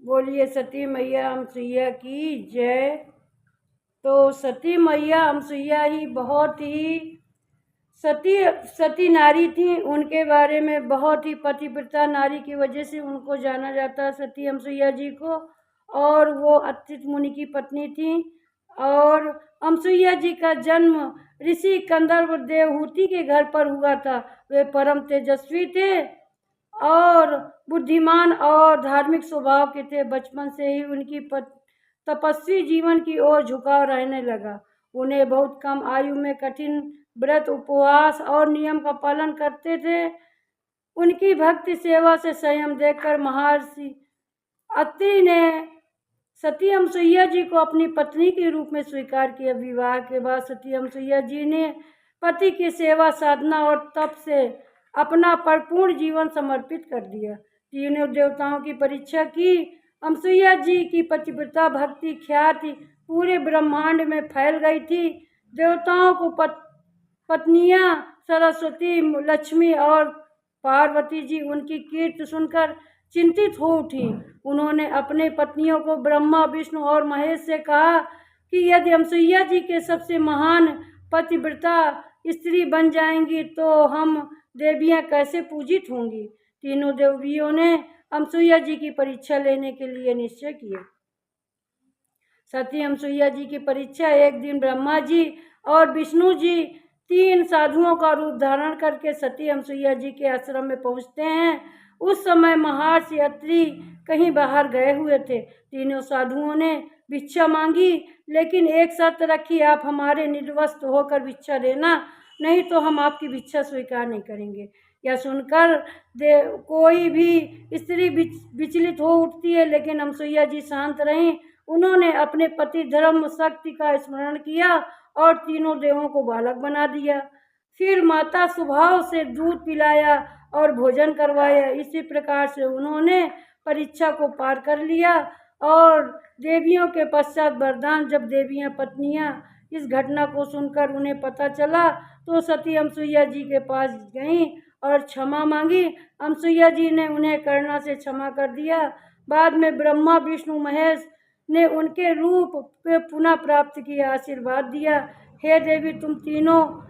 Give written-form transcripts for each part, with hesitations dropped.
बोलिए सती मैया अमसुइया की जय। तो सती मैया अमसुइया ही बहुत ही सती नारी थी। उनके बारे में बहुत ही पतिव्रता नारी की वजह से उनको जाना जाता है, सती अमसुइया जी को। और वो अत्रित मुनि की पत्नी थी। और अमसुइया जी का जन्म ऋषि कंदर्व देवहूति के घर पर हुआ था। वे परम तेजस्वी थे और बुद्धिमान और धार्मिक स्वभाव के थे। बचपन से ही उनकी तपस्वी जीवन की ओर झुकाव रहने लगा। उन्हें बहुत कम आयु में कठिन व्रत, उपवास और नियम का पालन करते थे। उनकी भक्ति सेवा से संयम देखकर महर्षि अत्रि ने सती अमसुइया जी को अपनी पत्नी के रूप में स्वीकार किया। विवाह के बाद सती अमसुइया जी ने पति की सेवा, साधना और तप से अपना परिपूर्ण जीवन समर्पित कर दिया। तीनों देवताओं की परीक्षा की। अमसुइया जी की पतिव्रता भक्ति ख्याति पूरे ब्रह्मांड में फैल गई थी। देवताओं को पत्नियां सरस्वती, लक्ष्मी और पार्वती जी उनकी कीर्ति सुनकर चिंतित हो उठी। उन्होंने अपने पत्नियों को ब्रह्मा, विष्णु और महेश से कहा कि यदि अमसुइया जी के सबसे महान पतिव्रता स्त्री बन जाएंगी तो हम देवियां कैसे पूजित होंगी। तीनों देवियों ने अमसुइया जी की परीक्षा लेने के लिए निश्चय किया। सती अमसुइया जी की परीक्षा एक दिन ब्रह्मा जी और विष्णु जी 3 साधुओं का रूप धारण करके सती अमसुइया जी के आश्रम में पहुंचते हैं। उस समय महर्षि अत्रि कहीं बाहर गए हुए थे। तीनों साधुओं ने भिक्षा मांगी, लेकिन एक शर्त रखी, आप हमारे निर्वस्त्र होकर भिक्षा देना, नहीं तो हम आपकी भिक्षा स्वीकार नहीं करेंगे। यह सुनकर कोई भी स्त्री विचलित हो उठती है, लेकिन अमसुइया जी शांत रहीं। उन्होंने अपने पति धर्म शक्ति का स्मरण किया और तीनों देवों को बालक बना दिया। फिर माता स्वभाव से दूध पिलाया और भोजन करवाया। इसी प्रकार से उन्होंने परीक्षा को पार कर लिया। और देवियों के पश्चात वरदान, जब देवियां पत्नियां इस घटना को सुनकर उन्हें पता चला तो सती अमसुइया जी के पास गईं और क्षमा मांगी। अमसुइया जी ने उन्हें करुणा से क्षमा कर दिया। बाद में ब्रह्मा, विष्णु, महेश ने उनके रूप पे पुनः प्राप्त किया, आशीर्वाद दिया, हे देवी तुम तीनों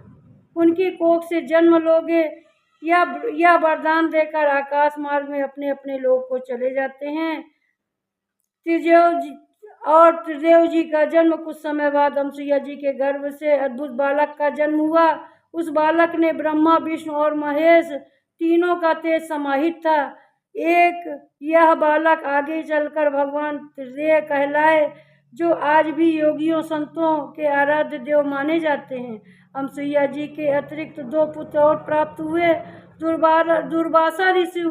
उनकी कोख से जन्म लोगे। यह वरदान देकर आकाश मार्ग में अपने अपने लोक को चले जाते हैं। त्रिदेव जी का जन्म कुछ समय बाद अमसुइया जी के गर्भ से अद्भुत बालक का जन्म हुआ। उस बालक ने ब्रह्मा, विष्णु और महेश तीनों का तेज समाहित था। यह बालक आगे चलकर भगवान त्रिदेव कहलाए, जो आज भी योगियों संतों के आराध्य देव माने जाते हैं। अमसुइया जी के अतिरिक्त 2 पुत्र और प्राप्त हुए। दुर्वासा ऋषि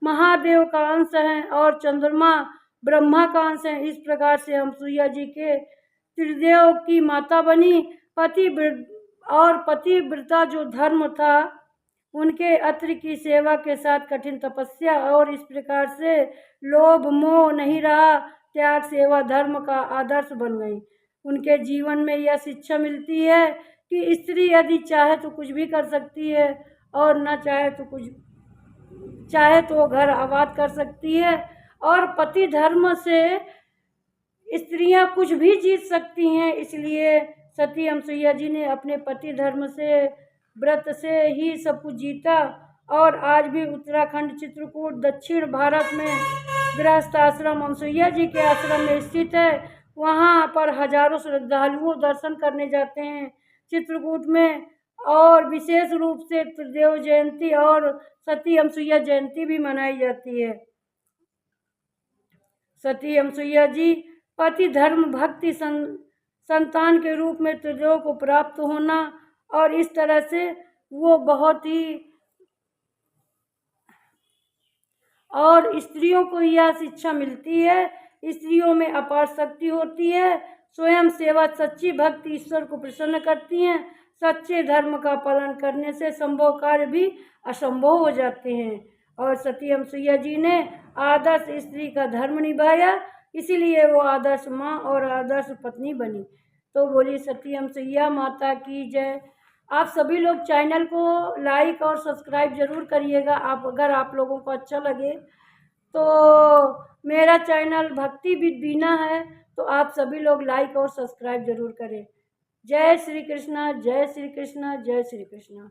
महादेव का अंश हैं और चंद्रमा ब्रह्मा का अंश है। इस प्रकार से अमसुइया जी के त्रिदेव की माता बनी। पतिव्रता जो धर्म था, उनके अत्रि की सेवा के साथ कठिन तपस्या, और इस प्रकार से लोभ मोह नहीं रहा, त्याग सेवा धर्म का आदर्श बन गई। उनके जीवन में यह शिक्षा मिलती है कि स्त्री यदि चाहे तो कुछ भी कर सकती है और न चाहे तो घर आबाद कर सकती है। और पति धर्म से स्त्रियां कुछ भी जीत सकती हैं। इसलिए सती अमसुइया जी ने अपने पति धर्म से, व्रत से ही सब कुछ जीता। और आज भी उत्तराखंड, चित्रकूट, दक्षिण भारत में गृहस्थ आश्रम अमसुइया जी के आश्रम में स्थित है। वहाँ पर हजारों श्रद्धालुओं दर्शन करने जाते हैं। चित्रकूट में और विशेष रूप से त्रिदेव जयंती और सती अमसुइया जयंती भी मनाई जाती है। सती अमसुइया जी पति धर्म, भक्ति, संतान के रूप में त्रिदेव को प्राप्त होना, और इस तरह से वो बहुत ही, और स्त्रियों को यह शिक्षा मिलती है, स्त्रियों में अपार शक्ति होती है। स्वयं सेवा, सच्ची भक्ति ईश्वर को प्रसन्न करती हैं। सच्चे धर्म का पालन करने से संभव कार्य भी असंभव हो जाते हैं। और सती अमसुइया जी ने आदर्श स्त्री का धर्म निभाया, इसीलिए वो आदर्श माँ और आदर्श पत्नी बनी। तो बोली सती अमसुइया माता की जय। आप सभी लोग चैनल को लाइक और सब्सक्राइब जरूर करिएगा। अगर आप लोगों को अच्छा लगे तो मेरा चैनल भक्ति विद बीना है, तो आप सभी लोग लाइक और सब्सक्राइब ज़रूर करें। जय श्री कृष्णा, जय श्री कृष्णा, जय श्री कृष्णा।